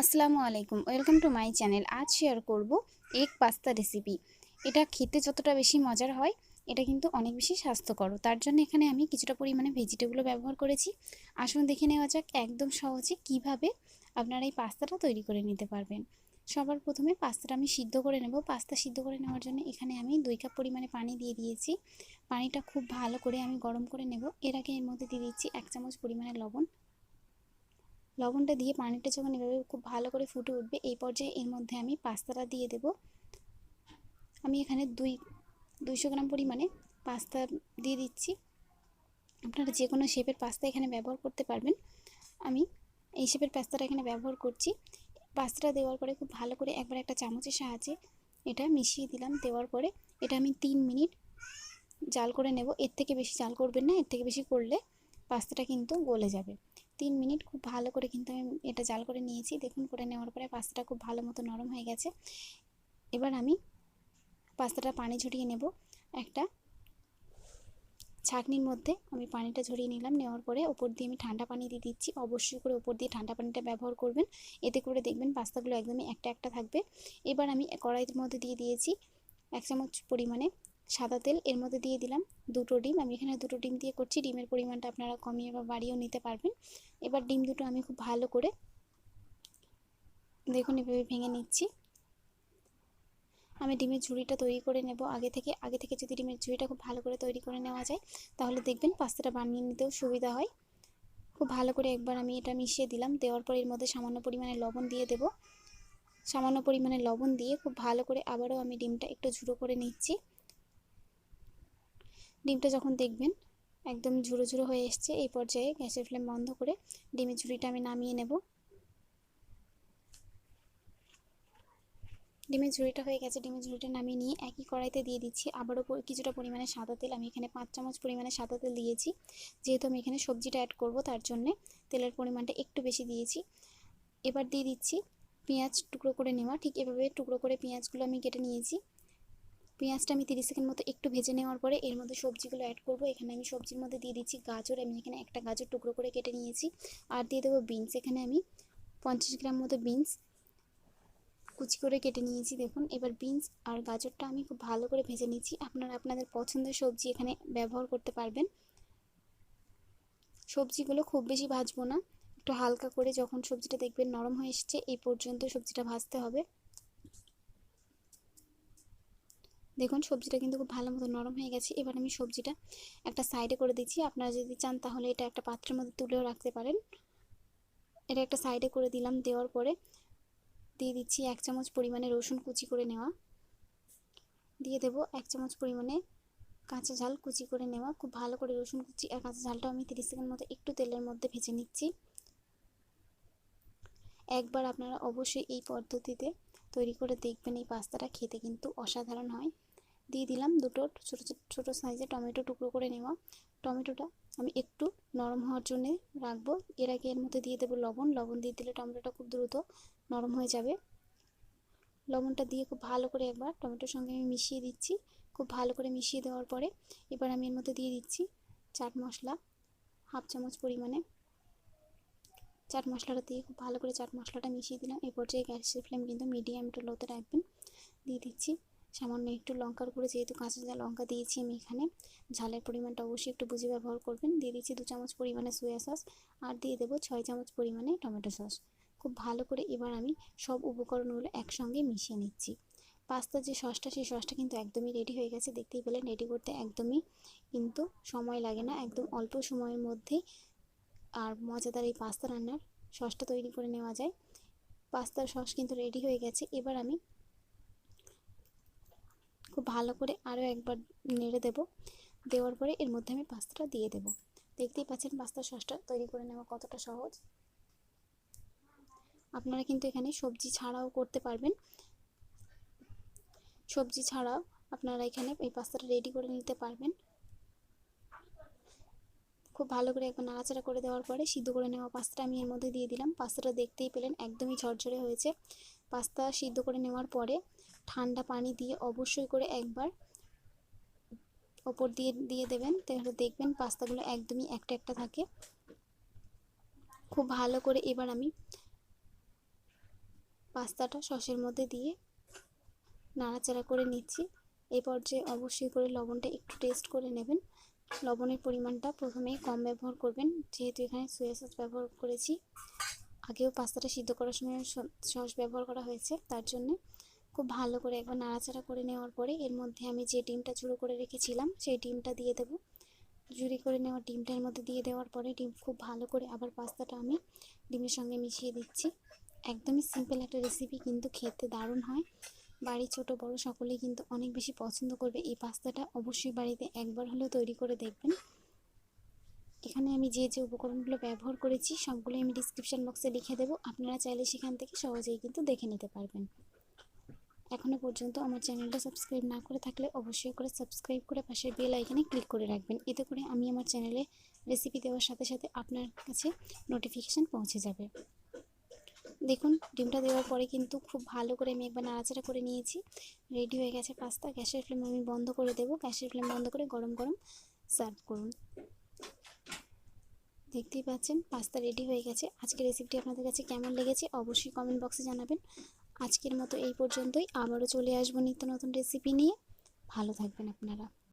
আসসালামু আলাইকুম, welcome to my channel. আজ শেয়ার করব এগ পাস্তা রেসিপি। এটা খেতে যতটা বেশি মজার হয়, এটা কিন্তু অনেক বেশি স্বাস্থ্যকর। তার জন্য এখানে আমি কিছুটা পরিমাণে ভেজিটেবলও ব্যবহার করেছি। আসুন দেখে নেওয়া যাক একদম সহজে কিভাবে আপনারা এই পাস্তাটা তৈরি করে নিতে পারবেন। সবার প্রথমে পাস্তাটা আমি সিদ্ধ করে নেব। পাস্তা সিদ্ধ করে নেওয়ার জন্য এখানে আমি 2 কাপ পরিমাণে পানি দিয়ে দিয়েছি। পানিটা খুব ভালো করে আমি গরম করে নেব। এর আগে এর মধ্যে দিয়ে দিচ্ছি 1 চামচ পরিমাণে লবণ। লবণটা দিয়ে পানিটা যখন এভাবে খুব ভালো করে ফুটে উঠবে, এই পর্যায়ে এর মধ্যে আমি পাস্তাটা দিয়ে দেব। আমি এখানে 200 গ্রাম পরিমাণে পাস্তা দিয়ে দিচ্ছি। আপনারা যে কোনো শেপের পাস্তা এখানে ব্যবহার করতে পারবেন। আমি এই শেপের পাস্তাটা এখানে ব্যবহার করছি। পাস্তাটা দেওয়ার পরে খুব ভালো করে একবার একটা চামচের সাহায্যে এটা মিশিয়ে দিলাম। দেওয়ার পরে এটা আমি 3 মিনিট জাল করে নেব। এর থেকে বেশি জাল করবেন না, এর থেকে বেশি করলে পাস্তাটা কিন্তু গলে যাবে। 3 মিনিট খুব ভালো করে কিন্তু আমি এটা জাল করে নিয়েছি। দেখুন, করে নেওয়ার পরে পাস্তাটা খুব ভালো মতো নরম হয়ে গেছে। এবার আমি পাস্তাটা পানি ঝরিয়ে নেব। একটা ছাঁকনির মধ্যে আমি পানিটা ঝরিয়ে নিলাম। নেওয়ার পরে ওপর দিয়ে আমি ঠান্ডা পানি দিয়ে দিচ্ছি। অবশ্যই করে ওপর দিয়ে ঠান্ডা পানিটা ব্যবহার করবেন, এতে করে দেখবেন পাস্তাগুলো একদমই একটা একটা থাকবে। এবার আমি কড়াইয়ের মধ্যে দিয়ে দিয়েছি 1 চামচ পরিমাণে সাদা তেল। এর মধ্যে দিয়ে দিলাম 2টো ডিম। আমি এখানে 2টো ডিম দিয়ে করছি। ডিমের পরিমাণটা আপনারা কমিয়ে বা বাড়িয়েও নিতে পারবেন। এবার ডিম দুটো আমি খুব ভালো করে দেখুন এভাবে ভেঙে নিচ্ছি। আমি ডিমের ঝুড়িটা তৈরি করে নেব। আগে থেকে যদি ডিমের ঝুড়িটা খুব ভালো করে তৈরি করে নেওয়া যায়, তাহলে দেখবেন পাস্তাটা বানিয়ে নিতেও সুবিধা হয়। খুব ভালো করে একবার আমি এটা মিশিয়ে দিলাম। দেওয়ার পর এর মধ্যে সামান্য পরিমাণে লবণ দিয়ে দেব। সামান্য পরিমাণে লবণ দিয়ে খুব ভালো করে আবারও আমি ডিমটা একটু ঝুড়ো করে নিচ্ছি। ডিমটা যখন দেখবেন একদম ঝুড়ো ঝুড়ো হয়ে এসছে, এই পর্যায়ে গ্যাসের ফ্লেম বন্ধ করে ডিমের ঝুড়িটা আমি নামিয়ে নেব। ডিমের ঝুড়িটা হয়ে গেছে। ডিমের ঝুড়িটা নামিয়ে নিয়ে একই কড়াইতে দিয়ে দিচ্ছি আবারও কিছুটা পরিমাণে সাদা তেল। আমি এখানে 5 চামচ পরিমাণে সাদা তেল দিয়েছি। যেহেতু আমি এখানে সবজিটা অ্যাড করব, তার জন্যে তেলের পরিমাণটা একটু বেশি দিয়েছি। এবার দিয়ে দিচ্ছি পেঁয়াজ টুকরো করে নেওয়া। ঠিক এভাবে টুকরো করে পেঁয়াজগুলো আমি কেটে নিয়েছি। পেঁয়াজটা আমি 30 সেকেন্ড মতো একটু ভেজে নেওয়ার পরে এর মধ্যে সবজিগুলো অ্যাড করব। এখানে আমি সবজির মধ্যে দিয়ে দিচ্ছি গাজর। আমি এখানে একটা গাজর টুকরো করে কেটে নিয়েছি। আর দিয়ে দেবো বিনস। এখানে আমি 50 গ্রাম মতো বিনস কুচি করে কেটে নিয়েছি। দেখুন, এবার বিনস আর গাজরটা আমি খুব ভালো করে ভেজে নিচ্ছি। আপনারা আপনাদের পছন্দের সবজি এখানে ব্যবহার করতে পারবেন। সবজিগুলো খুব বেশি ভাজবো না, একটু হালকা করে যখন সবজিটা দেখবেন নরম হয়ে এসেছে, এই পর্যন্ত সবজিটা ভাজতে হবে। দেখুন, সবজিটা কিন্তু খুব ভালো মতো নরম হয়ে গেছে। এবার আমি সবজিটা একটা সাইডে করে দিচ্ছি। আপনারা যদি চান তাহলে এটা একটা পাত্রের মধ্যে তুলেও রাখতে পারেন। এটা একটা সাইডে করে দিলাম। দেওয়ার পরে দিয়ে দিচ্ছি 1 চামচ পরিমাণে রসুন কুচি করে নেওয়া। দিয়ে দেবো 1 চামচ পরিমাণে কাঁচা ঝাল কুচি করে নেওয়া। খুব ভালো করে রসুন কুচি আর কাঁচা ঝালটাও আমি 30 সেকেন্ড মতো একটু তেলের মধ্যে ভেজে নিচ্ছি। একবার আপনারা অবশ্যই এই পদ্ধতিতে তৈরি করে দেখবেন, এই পাস্তাটা খেতে কিন্তু অসাধারণ হয়। দিয়ে দিলাম দুটো ছোটো সাইজের টমেটো টুকরো করে নেওয়া। টমেটোটা আমি একটু নরম হওয়ার জন্য রাখবো। এর আগে এর মধ্যে দিয়ে দেবো লবণ। লবণ দিয়ে দিলে টমেটোটা খুব দ্রুত নরম হয়ে যাবে। লবণটা দিয়ে খুব ভালো করে একবার টমেটোর সঙ্গে আমি মিশিয়ে দিচ্ছি। খুব ভালো করে মিশিয়ে দেওয়ার পরে এবার আমি এর মধ্যে দিয়ে দিচ্ছি চাট মশলা 1/2 চামচ পরিমাণে। চাট মশলাটা দিয়ে খুব ভালো করে চাট মশলাটা মিশিয়ে দিলাম। এই পর্যায়ে গ্যাসের ফ্লেম কিন্তু মিডিয়াম টু লোতে রাখবেন। দিয়ে দিচ্ছি সামান্য একটু লঙ্কার গুঁড়ো। যেহেতু কাঁচা লঙ্কা দিয়েছি আমি এখানে, ঝালের পরিমাণটা অবশ্যই একটু বুঝে ব্যবহার করবেন। দিয়ে দিচ্ছি 2 চামচ পরিমাণে সয়া সস। আর দিয়ে দেবো 6 চামচ পরিমাণে টমেটো সস। খুব ভালো করে এবার আমি সব উপকরণগুলো একসঙ্গে মিশিয়ে নিচ্ছি। পাস্তার যে সসটা, সেই সসটা কিন্তু একদমই রেডি হয়ে গেছে। দেখতেই পেলেন, রেডি করতে একদমই কিন্তু সময় লাগে না, একদম অল্প সময়ের মধ্যেই আর মজাদার এই পাস্তা রান্নার সসটা তৈরি করে নেওয়া যায়। পাস্তার সস কিন্তু রেডি হয়ে গেছে। এবার আমি খুব ভালো করে আরও একবার নেড়ে দেব। দেওয়ার পরে এর মধ্যে আমি পাস্তাটা দিয়ে দেব। দেখতেই পাচ্ছেন পাস্তার সসটা তৈরি করে নেওয়া কতটা সহজ। আপনারা কিন্তু এখানে সবজি ছাড়াও করতে পারবেন। সবজি ছাড়াও আপনারা এখানে এই পাস্তাটা রেডি করে নিতে পারবেন। খুব ভালো করে একবার নাড়াচাড়া করে দেওয়ার পরে সিদ্ধ করে নেওয়া পাস্তাটা আমি এর মধ্যে দিয়ে দিলাম। পাস্তাটা দেখতেই পেলেন একদমই ঝরঝরে হয়েছে। পাস্তা সিদ্ধ করে নেওয়ার পরে ঠান্ডা পানি দিয়ে অবশ্যই করে একবার ওপর দিয়ে দিয়ে দেবেন, তাহলে দেখবেন পাস্তাগুলো একদমই একটা একটা থাকে। খুব ভালো করে এবার আমি পাস্তাটা সসের মধ্যে দিয়ে নাড়াচাড়া করে নিচ্ছি। এই পর্যায়ে অবশ্যই করে লবণটা একটু টেস্ট করে নেবেন। লবণের পরিমাণটা প্রথমেই কম ব্যবহার করবেন, যেহেতু এখানে সয়া সস ব্যবহার করেছি। আগেও পাস্তাটা সিদ্ধ করার সময় সস ব্যবহার করা হয়েছে, তার জন্য খুব ভালো করে একবার নাড়াচাড়া করে নেওয়ার পরে এর মধ্যে আমি যে ডিমটা চুরো করে রেখেছিলাম সেই ডিমটা দিয়ে দেবো। ঝুরি করে নেওয়া ডিমটার মধ্যে দিয়ে দেওয়ার পরে ডিম খুব ভালো করে আবার পাস্তাটা আমি ডিমের সঙ্গে মিশিয়ে দিচ্ছি। একদমই সিম্পল একটা রেসিপি, কিন্তু খেতে দারুণ হয়। বাড়ির ছোট বড় সকলেই কিন্তু অনেক বেশি পছন্দ করবে এই পাস্তাটা। অবশ্যই বাড়িতে একবার হলেও তৈরি করে দেখবেন। এখানে আমি যে যে উপকরণগুলো ব্যবহার করেছি সবগুলোই আমি ডিসক্রিপশান বক্সে লিখে দেবো, আপনারা চাইলে সেখান থেকে সহজেই কিন্তু দেখে নিতে পারবেন। এখনও পর্যন্ত আমার চ্যানেলটা সাবস্ক্রাইব না করে থাকলে অবশ্যই করে সাবস্ক্রাইব করে পাশের বেল আইকনে ক্লিক করে রাখবেন। এতে করে আমি আমার চ্যানেলে রেসিপি দেওয়ার সাথে সাথে আপনার কাছে নোটিফিকেশান পৌঁছে যাবে। দেখুন ডিমটা দেওয়ার পরে কিন্তু খুব ভালো করে আমি একবার নাড়াচাড়া করে নিয়েছি। রেডি হয়ে গেছে পাস্তা। গ্যাসের ফ্লেম আমি বন্ধ করে দেবো। গ্যাসের ফ্লেম বন্ধ করে গরম গরম সার্ভ করুন। দেখতেই পাচ্ছেন পাস্তা রেডি হয়ে গেছে। আজকের রেসিপিটি আপনাদের কাছে কেমন লেগেছে অবশ্যই কমেন্ট বক্সে জানাবেন। আজকের মতো এই পর্যন্তই। আবারও চলে আসবো নিত্য নতুন রেসিপি নিয়ে। ভালো থাকবেন আপনারা।